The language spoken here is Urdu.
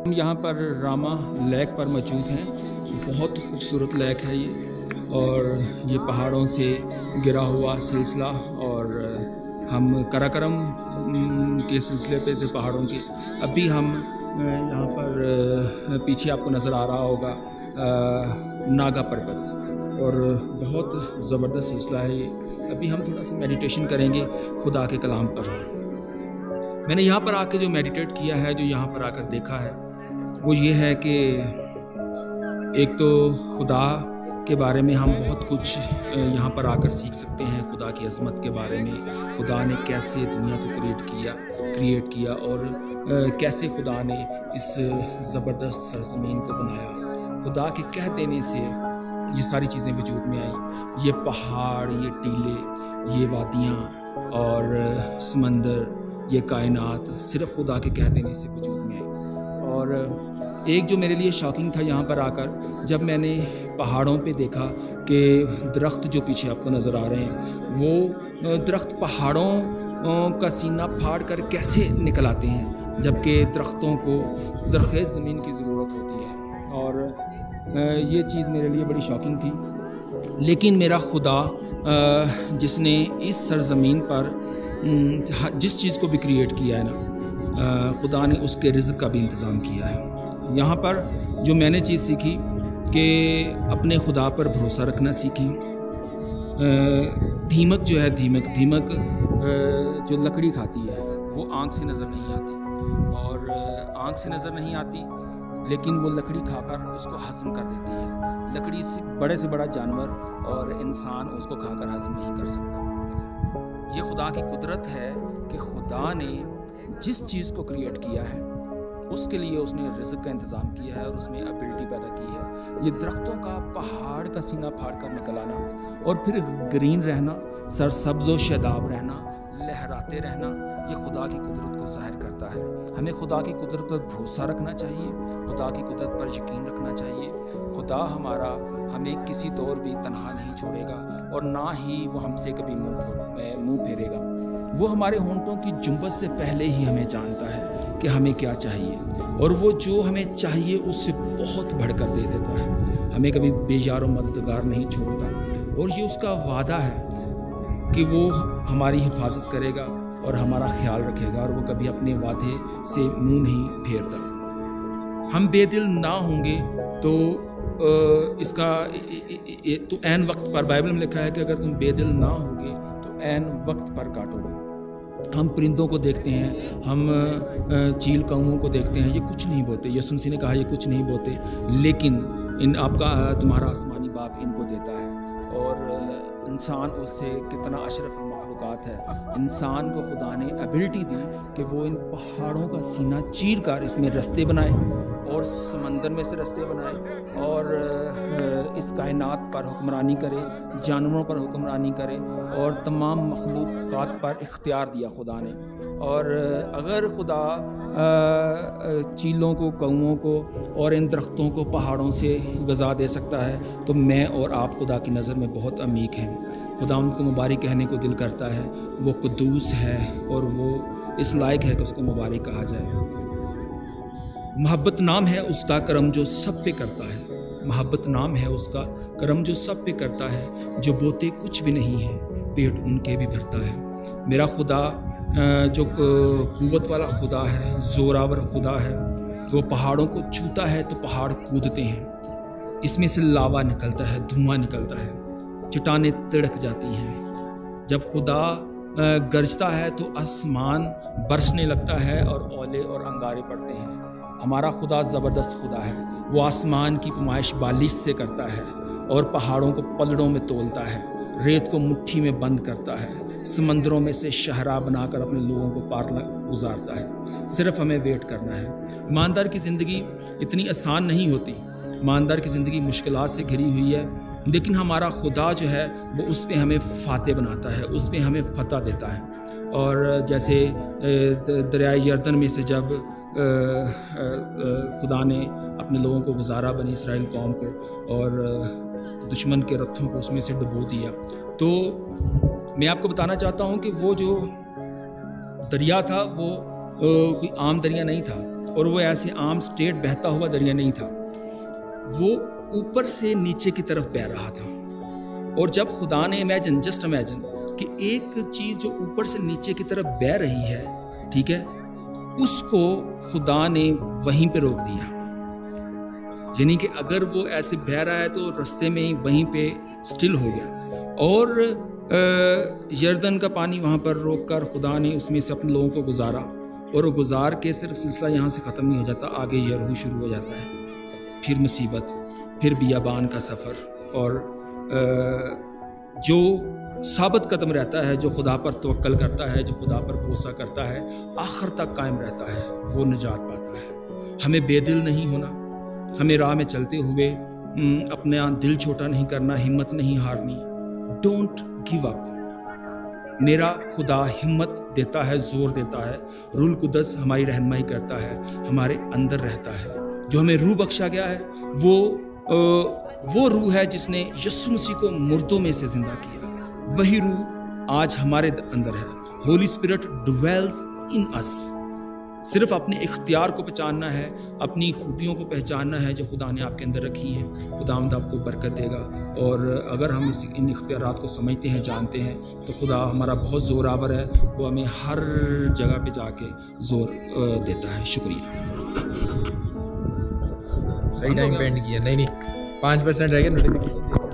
ہم یہاں پر راما لیک پر موجود ہیں. بہت خوبصورت لیک ہے یہ، اور یہ پہاڑوں سے گرا ہوا سلسلہ، اور ہم کراکرم کے سلسلے پہ تھے پہاڑوں کے. ابھی ہم یہاں پر پیچھے آپ کو نظر آ رہا ہوگا ناگا پربت، اور بہت زبردست سلسلہ ہے یہ. ابھی ہم تھوڑا سا میڈیٹیشن کریں گے خدا کے کلام پر. میں نے یہاں پر آ کے جو میڈیٹیٹ کیا ہے، جو یہاں پر آ کر دیکھا ہے، وہ یہ ہے کہ ایک تو خدا کے بارے میں ہم بہت کچھ یہاں پر آ کر سیکھ سکتے ہیں. خدا کی عظمت کے بارے میں، خدا نے کیسے دنیا کو کریٹ کیا اور کیسے خدا نے اس زبردست سرزمین کو بنایا. خدا کے کہہ دینے سے یہ ساری چیزیں وجود میں آئیں. یہ پہاڑ، یہ ٹیلے، یہ وادیاں اور سمندر، یہ کائنات صرف خدا کے کہہ دینے سے وجود میں آئی. اور ایک جو میرے لیے شاکنگ تھا یہاں پر آ کر، جب میں نے پہاڑوں پہ دیکھا کہ درخت جو پیچھے آپ کو نظر آ رہے ہیں، وہ درخت پہاڑوں کا سینہ پھاڑ کر کیسے نکل آتے ہیں، جبکہ درختوں کو زرخیز زمین کی ضرورت ہوتی ہے. اور یہ چیز میرے لیے بڑی شاکنگ تھی. لیکن میرا خدا جس نے اس سرزمین پر جس چیز کو بھی کریٹ کیا ہے نا، خدا نے اس کے رزق کا بھی انتظام کیا ہے. یہاں پر جو میں نے چیز سیکھی کہ اپنے خدا پر بھروسہ رکھنا سیکھیں. دیمک جو ہے، دیمک جو لکڑی کھاتی ہے، وہ آنکھ سے نظر نہیں آتی، اور آنکھ سے نظر نہیں آتی لیکن وہ لکڑی کھا کر اس کو ہضم کر دیتی ہے. لکڑی سے بڑا جانور اور انسان اس کو کھا کر ہضم نہیں کر سکتا. یہ خدا کی قدرت ہے کہ خدا نے جس چیز کو کریٹ کیا ہے اس کے لیے اس نے رزق کا انتظام کیا ہے، اور اس میں ابیلٹی پیدا کی ہے. یہ درختوں کا پہاڑ کا سینہ پھاڑ کر نکل آنا، اور پھر گرین رہنا، سرسبز و شاداب رہنا، لہراتے رہنا، یہ خدا کی قدرت کو ظاہر کرتا ہے. ہمیں خدا کی قدرت پر بھروسہ رکھنا چاہیے، خدا کی قدرت پر یقین رکھنا چاہیے. خدا ہمارا ہمیں کسی طور بھی تنہا نہیں چھوڑے گا، اور نہ ہی وہ ہم سے کبھی منہ پھیرے گا. وہ ہمارے ہونٹوں کی جنبش سے پہلے ہی ہمیں جانتا ہے کہ ہمیں کیا چاہیے، اور وہ جو ہمیں چاہیے اس سے بہت بڑھ کر دے دیتا ہے. ہمیں کبھی بے یار و مددگار نہیں چھوڑتا، اور یہ اس کا وعدہ ہے کہ وہ ہماری حفاظت کرے گا اور ہمارا خیال رکھے گا، اور وہ کبھی اپنے وعدے سے منہ نہیں پھیرتا. ہم بے دل نہ ہوں گے تو اس کا تو عین وقت پر، بائبل میں لکھا ہے کہ اگر تم بے دل نہ ہوگے تو عین وقت پر کاٹو گے. ہم پرندوں کو دیکھتے ہیں، ہم چیل کوؤں کو دیکھتے ہیں، یہ کچھ نہیں بولتے. یسوع مسیح نے کہا یہ کچھ نہیں بولتے، لیکن آپ کا تمہارا آسمانی باپ ان کو دیتا ہے. اور انسان اس سے کتنا اشرف المخلوقات ہے. انسان کو خدا نے ایبلٹی دی کہ وہ ان پہاڑوں کا سینہ چیر کر اس میں رستے بنائے، اور سمندر میں سے رستے بنائے، اور اس کائنات پر حکمرانی کرے، جانوروں پر حکمرانی کرے، اور تمام مخلوقات پر اختیار دیا خدا نے. اور اگر خدا چیلوں کو، کوؤں کو اور ان درختوں کو پہاڑوں سے غذا دے سکتا ہے، تو میں اور آپ خدا کی نظر میں بہت عمیق ہیں. خدا ان کو مبارک کہنے کو دل کرتا ہے. وہ قدوس ہے، اور وہ اس لائق ہے کہ اس کو مبارک کہا جائے. محبت نام ہے اس کا کرم جو سب پہ کرتا ہے. محبت نام ہے اس کا کرم جو سب پہ کرتا ہے. جو بوتے کچھ بھی نہیں ہیں، پیٹ ان کے بھی بھرتا ہے. میرا خدا جو قوت والا خدا ہے، زوراور خدا ہے، وہ پہاڑوں کو چھوتا ہے تو پہاڑ کودتے ہیں. اس میں سے لاوا نکلتا ہے، دھواں نکلتا ہے، چٹانیں تڑک جاتی ہیں. جب خدا گرجتا ہے تو آسمان برسنے لگتا ہے اور اولے اور انگارے پڑتے ہیں. ہمارا خدا زبردست خدا ہے. وہ آسمان کی پیمائش بالش سے کرتا ہے، اور پہاڑوں کو پلڑوں میں تولتا ہے، ریت کو مٹھی میں بند کرتا ہے، سمندروں میں سے شہرا بنا کر اپنے لوگوں کو پار گزارتا ہے. صرف ہمیں ویٹ کرنا ہے. ایماندار کی زندگی اتنی آسان نہیں ہوتی. ایماندار کی زندگی مشکلات سے گھری ہوئی ہے، لیکن ہمارا خدا جو ہے وہ اس پہ ہمیں فاتح بناتا ہے، اس پہ ہمیں فتح دیتا ہے. اور جیسے دریائے یردن میں سے جب خدا نے اپنے لوگوں کو گزارا، بنی اسرائیل قوم کو، اور دشمن کے رتھوں کو اس میں سے ڈبو دیا، تو میں آپ کو بتانا چاہتا ہوں کہ وہ جو دریا تھا وہ کوئی عام دریا نہیں تھا، اور وہ ایسے عام اسٹیٹ بہتا ہوا دریا نہیں تھا، وہ اوپر سے نیچے کی طرف بہہ رہا تھا. اور جب خدا نے جسٹ امیجن کہ ایک چیز جو اوپر سے نیچے کی طرف بہہ رہی ہے، ٹھیک ہے، اس کو خدا نے وہیں پہ روک دیا. یعنی کہ اگر وہ ایسے بہہ رہا ہے تو رستے میں ہی وہیں پہ سٹل ہو گیا. اور یردن کا پانی وہاں پر روک کر خدا نے اس میں سے اپنے لوگوں کو گزارا، اور وہ گزار کے صرف سلسلہ یہاں سے ختم نہیں ہو جاتا، آگے یرہو شروع ہو جاتا ہے، پھر مصیبت، پھر بیابان کا سفر. اور جو ثابت قدم رہتا ہے، جو خدا پر توکل کرتا ہے، جو خدا پر بھروسہ کرتا ہے، آخر تک قائم رہتا ہے، وہ نجات پاتا ہے. ہمیں بے دل نہیں ہونا، ہمیں راہ میں چلتے ہوئے اپنا دل چھوٹا نہیں کرنا، ہمت نہیں ہارنی. Don't give up. میرا خدا ہمت دیتا ہے، زور دیتا ہے. روح القدس ہماری رہنمائی کرتا ہے، ہمارے اندر رہتا ہے. جو ہمیں روح بخشا گیا ہے وہ روح ہے جس نے یسوع مسیح کو مردوں میں سے زندہ کیا. وہی روح آج ہمارے اندر ہے. ہولی اسپرٹ ڈویلز ان اس. صرف اپنے اختیار کو پہچاننا ہے، اپنی خوبیوں کو پہچاننا ہے جو خدا نے آپ کے اندر رکھی ہیں. خداوند آپ کو برکت دے گا. اور اگر ہم ان اختیارات کو سمجھتے ہیں، جانتے ہیں، تو خدا ہمارا بہت زور آور ہے. وہ ہمیں ہر جگہ پہ جا کے زور دیتا ہے. شکریہ. صحیح ٹائم پہ اینڈ کیا. نہیں 5% رہ گیا.